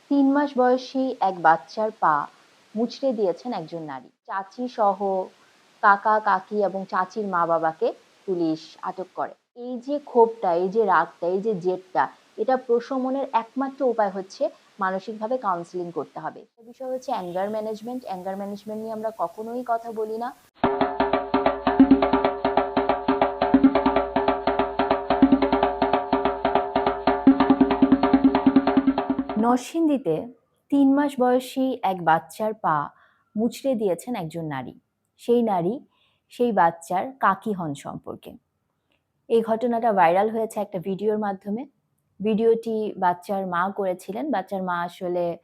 ৩ মাস বয়সী এক বাচ্চার পা মুচড়ে দিয়েছেন একজন নারী। চাচি সহ কাকা, কাকি এবং চাচির মা-বাবাকে পুলিশ আটক করে। এই যে ক্ষোভটা, এই যে রাগটা, এই যে জেদটা, এটা প্রশমনের একমাত্র উপায় হচ্ছে মানসিকভাবে কাউন্সেলিং করতে হবে। বিষয় হচ্ছে অ্যাঙ্গার ম্যানেজমেন্ট। অ্যাঙ্গার ম্যানেজমেন্ট নিয়ে আমরা কখনোই কথা বলি না। নরসিংদীতে ৩ মাস বয়সী এক বাচ্চার পা মুচড়ে দিয়েছেন একজন নারী। সেই নারী সেই বাচ্চার কাকি হন সম্পর্কে। এই ঘটনাটা ভাইরাল হয়েছে একটা ভিডিওর মাধ্যমে। ভিডিওটি বাচ্চার মা করেছিলেন। বাচ্চার মা আসলে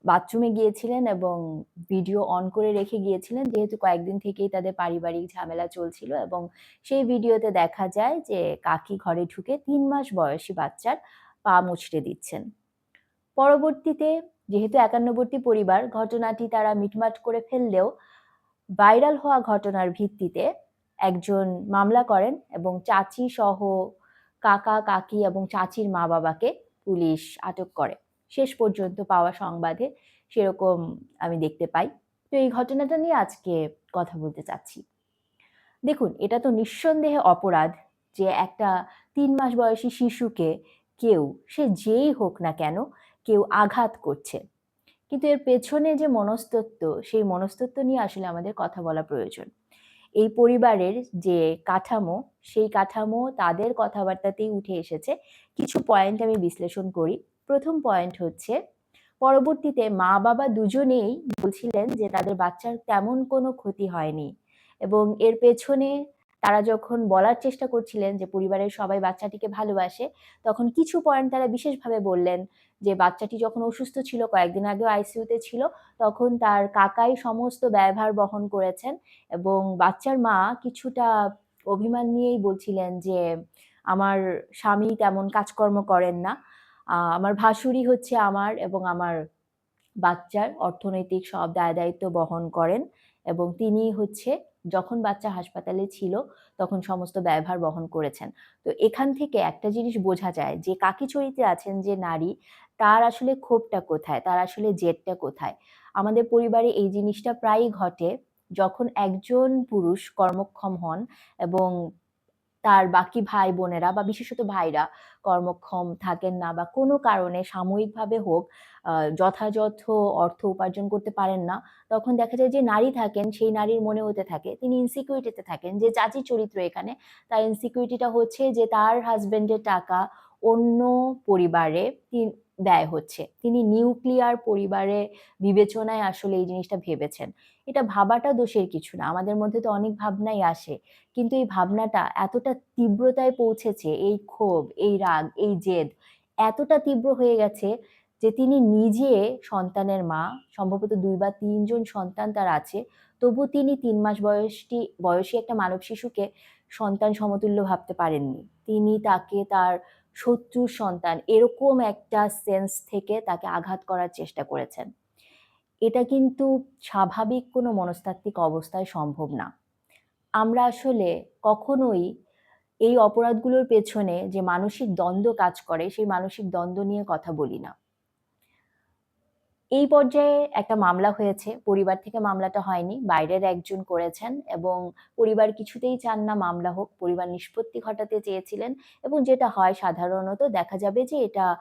বাথরুমে গিয়েছিলেন এবং ভিডিও অন করে রেখে গিয়েছিলেন, যেহেতু কয়েকদিন থেকেই তাদের পারিবারিক ঝামেলা চলছিল। এবং সেই ভিডিওতে দেখা যায় যে কাকি ঘরে ঢুকে ৩ মাস বয়সী বাচ্চার পা মুচড়ে দিচ্ছেন। পরবর্তীতে যেহেতু একান্নবর্তী পরিবার, ঘটনাটি তারা মিটমাট করে ফেললেও ভাইরাল হওয়া ঘটনার ভিত্তিতে একজন মামলা করেন এবং চাচি সহ কাকা, কাকি এবং চাচির মা-বাবাকে পুলিশ আটক করে। শেষ পর্যন্ত পাওয়া সংবাদে সেরকম আমি দেখতে পাই। তো এই ঘটনাটা নিয়ে আজকে কথা বলতে চাচ্ছি। দেখুন, এটা তো নিঃসন্দেহে অপরাধ যে একটা ৩ মাস বয়সী শিশুকে কেউ, সে যেই হোক না কেন, কেউ আঘাত করছে। কিন্তু এর পেছনে যে মনস্তত্ত্ব, সেই মনস্তত্ত্ব নিয়ে আসলে আমাদের কথা বলা প্রয়োজন। এই পরিবারের যে কাঠামো, সেই কাঠামো তাদের কথাবার্তাতেই উঠে এসেছে। কিছু পয়েন্ট আমি বিশ্লেষণ করি। ১ম পয়েন্ট হচ্ছে, পরবর্তীতে মা-বাবা দুজনেই বলছিলেন যে তাদের বাচ্চার তেমন কোনো ক্ষতি হয়নি এবং এর পেছনে তারা যখন বলার চেষ্টা করছিলেন যে পরিবারের সবাই বাচ্চাটিকে ভালোবাসে, তখন কিছু পয়েন্ট তারা বিশেষভাবে বললেন যে বাচ্চাটি যখন অসুস্থ ছিল, কয়েকদিন আগেও আইসিইউতে ছিল, তখন তার কাকাই সমস্ত ব্যয়ভার বহন করেছেন এবং বাচ্চার মা কিছুটা অভিমান নিয়েই বলছিলেন যে আমার স্বামী তেমন কাজকর্ম করেন না, আমার ভাসুরই হচ্ছে আমার এবং আমার বাচ্চার অর্থনৈতিক সব দায়-দায়িত্ব বহন করেন এবং তিনিই হচ্ছে যখন বাচ্চা হাসপাতালে ছিল তখন সমস্ত ব্যয়ভার বহন করেছেন। তো এখান থেকে একটা জিনিস বোঝা যায় যে কাকি চরিত্রে আছেন যে নারী, তার আসলে ক্ষোভটা কোথায়? তার আসলে জেদটা কোথায়? আমাদের পরিবারে এই জিনিসটা প্রায়ই ঘটে যখন একজন পুরুষ কর্মক্ষম হন এবং তার বাকি ভাই-বোনেরা বা বিশেষত ভাইরা কর্মক্ষম থাকেন না বা কোনো কারণে সাময়িকভাবে হোক যথাযথ অর্থ উপার্জন করতে পারেন না, তখন দেখা যায় যে নারী থাকেন, সেই নারীর মনে হতে থাকে, তিনি ইনসিকিউরিটিতে থাকেন। যে চাচির চরিত্র এখানে, তার ইনসিকিউরিটিটা হচ্ছে যে তার হাসব্যান্ডের টাকা অন্য পরিবারে ব্যয় হচ্ছে। তিনি নিউক্লিয়ার পরিবারে বিবেচনায় আসলে এই জিনিসটা ভেবেছেন। এটা ভাবাটা দোষের কিছু না। আমাদের মধ্যে তো অনেক ভাবনাই আসে। কিন্তু এই ভাবনাটা এতটা তীব্রতায় পৌঁছেছে, এই ক্ষোভ, এই রাগ, এই জেদ এতটা তীব্র হয়ে গেছে যে তিনি নিজে সন্তানের মা, সম্ভবত ২ বা ৩ জন সন্তান তার আছে। তবু তিনি ৩ মাস বয়সী একটা মানব শিশুকে সন্তান সমতুল্য ভাবতে পারেননি। তিনি তাকে তার শত্রুর সন্তান এরকম একটা সেন্স থেকে তাকে আঘাত করার চেষ্টা করেছেন। এটা কিন্তু স্বাভাবিক কোনো মনস্তাত্ত্বিক অবস্থায় সম্ভব না। আমরা আসলে কখনোই এই অপরাধগুলোর পেছনে যে মানসিক দ্বন্দ্ব কাজ করে, সেই মানসিক দ্বন্দ্ব নিয়ে কথা বলি না। এই পর্যায়ে একটা মামলা হয়েছে। পরিবার থেকে মামলাটা হয়নি। বাইরের একজন করেছেন এবং পরিবার কিছুতেই চান না মামলা হোক। পরিবার নিষ্পত্তি ঘটাতে চেয়েছিলেন এবং যেটা হয় সাধারণত দেখা যাবে যে এটা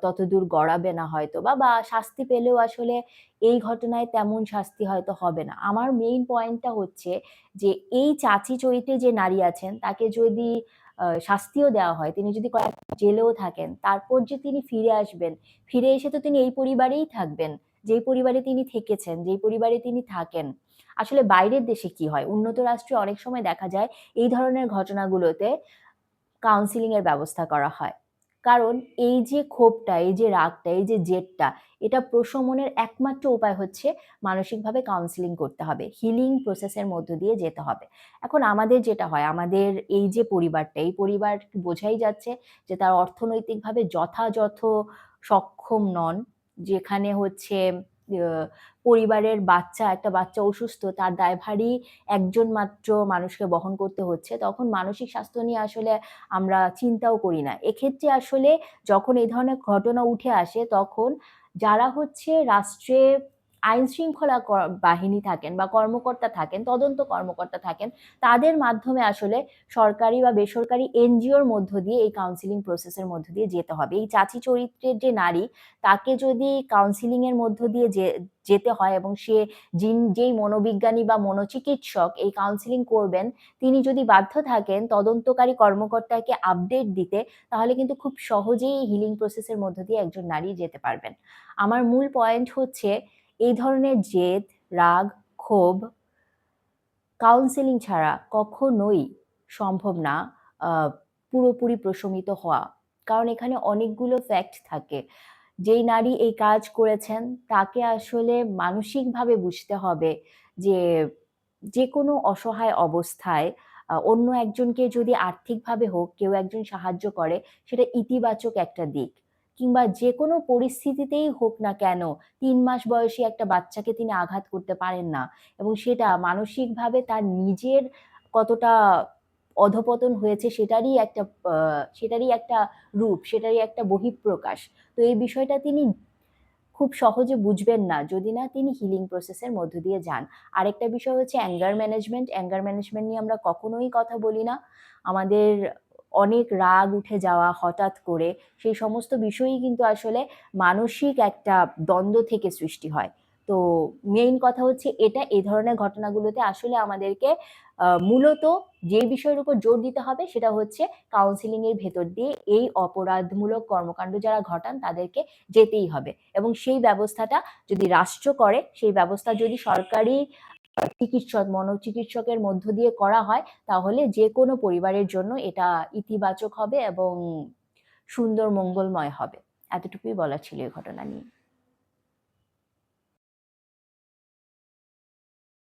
ততদূর গড়াবে না হয়তোবা বা শাস্তি পেলেও আসলে এই ঘটনায় তেমন শাস্তি হয়তো হবে না। আমার মেইন পয়েন্টটা হচ্ছে যে এই চাচি চরিত্রে যে নারী আছেন তাকে যদি শাস্তিও দেওয়া হয়, তিনি যদি কয়েক জেলেও থাকেন, তারপর যে তিনি ফিরে আসবেন, ফিরে এসে তো তিনি এই পরিবারেই থাকবেন, যেই পরিবারে তিনি থেকেছেন, যেই পরিবারে তিনি থাকেন। আসলে বাইরের দেশে কি হয়? উন্নত রাষ্ট্রে অনেক সময় দেখা যায় এই ধরনের ঘটনাগুলোতে কাউন্সেলিং এর ব্যবস্থা করা হয়। কারণ এই যে ক্ষোভটা, এই যে রাগটা, এই যে জেদটা, এটা প্রশমনের একমাত্র উপায় হচ্ছে মানসিকভাবে কাউন্সেলিং করতে হবে। হিলিং প্রসেস এর মধ্য দিয়ে যেতে হবে। এখন আমাদের যেটা হয়, আমাদের এই যে পরিবারটা, এই পরিবার বোঝাই যাচ্ছে যে তারা অর্থনৈতিকভাবে যথাযথ সক্ষম নন। যেখানে হচ্ছে পরিবারের একটা বাচ্চা অসুস্থ, তার দায়ভারই একজন মাত্র মানুষকে বহন করতে হচ্ছে, তখন মানসিক স্বাস্থ্য নিয়ে আসলে আমরা চিন্তাও করি না। এক্ষেত্রে আসলে যখন এই ধরনের ঘটনা উঠে আসে, তখন যারা হচ্ছে রাষ্ট্রে আইন শৃঙ্খলা বাহিনী থাকেন বা কর্মকর্তা থাকেন, তদন্ত কর্মকর্তা থাকেন, তাদের মাধ্যমে আসলে সরকারি বা বেসরকারি এনজিওর মধ্য দিয়ে এই কাউন্সিলিং প্রসেসের মধ্য দিয়ে যেতে হবে। এই চাচি চরিত্রের যে নারী, তাকে যদি কাউন্সিলিং এর মধ্য দিয়ে যেতে হয় এবং সে যেই মনোবিজ্ঞানী বা মনোচিকিৎসক এই কাউন্সিলিং করবেন, তিনি যদি বাধ্য থাকেন তদন্তকারী কর্মকর্তাকে আপডেট দিতে, তাহলে কিন্তু খুব সহজেই হিলিং প্রসেসের মধ্য দিয়ে একজন নারী যেতে পারবেন। আমার মূল পয়েন্ট হচ্ছে, এই ধরনের জেদ, রাগ, ক্ষোভ কাউন্সেলিং ছাড়া কখনোই সম্ভব না পুরোপুরি প্রশমিত হওয়া। কারণ এখানে অনেকগুলো ফ্যাক্ট থাকে। যেই নারী এই কাজ করেছেন, তাকে আসলে মানসিকভাবে বুঝতে হবে যে যেকোনো অসহায় অবস্থায় অন্য একজনকে যদি আর্থিকভাবে হোক কেউ একজন সাহায্য করে, সেটা ইতিবাচক একটা দিক। কিংবা যেকোনো পরিস্থিতিতেই হোক না কেন, ৩ মাস বয়সী একটা বাচ্চাকে তিনি আঘাত করতে পারেন না, এবং সেটা মানসিকভাবে তার নিজের কতটা অধঃপতন হয়েছে সেটারই একটা রূপ, সেটারই একটা বহিঃপ্রকাশ। তো এই বিষয়টা তিনি খুব সহজে বুঝবেন না যদি না তিনি হিলিং প্রসেসের মধ্য দিয়ে যান। আরেকটা বিষয় হচ্ছে অ্যাঙ্গার ম্যানেজমেন্ট। অ্যাঙ্গার ম্যানেজমেন্ট নিয়ে আমরা কখনোই কথা বলি না। আমাদের অনেক রাগ উঠে যাওয়া হঠাৎ করে, সেই সমস্ত বিষয়ই কিন্তু আসলে মানসিক একটা দ্বন্দ্ব থেকে সৃষ্টি হয়। তো মেইন কথা হচ্ছে এটা, এই ধরনের ঘটনাগুলোতে আসলে আমাদেরকে মূলত যে বিষয়ের উপর জোর দিতে হবে সেটা হচ্ছে কাউন্সিলিং এর ভেতর দিয়ে এই অপরাধমূলক কর্মকাণ্ড যারা ঘটান তাদেরকে যেতেই হবে, এবং সেই ব্যবস্থাটা যদি রাষ্ট্র করে, সেই ব্যবস্থা যদি সরকারি মনোচিকিৎসকের মধ্য দিয়ে করা হয়, তাহলে যে কোনো পরিবারের জন্য এটা ইতিবাচক হবে এবং সুন্দর মঙ্গলময় হবে। এতটুকুই বলার ছিল এই ঘটনা নিয়ে।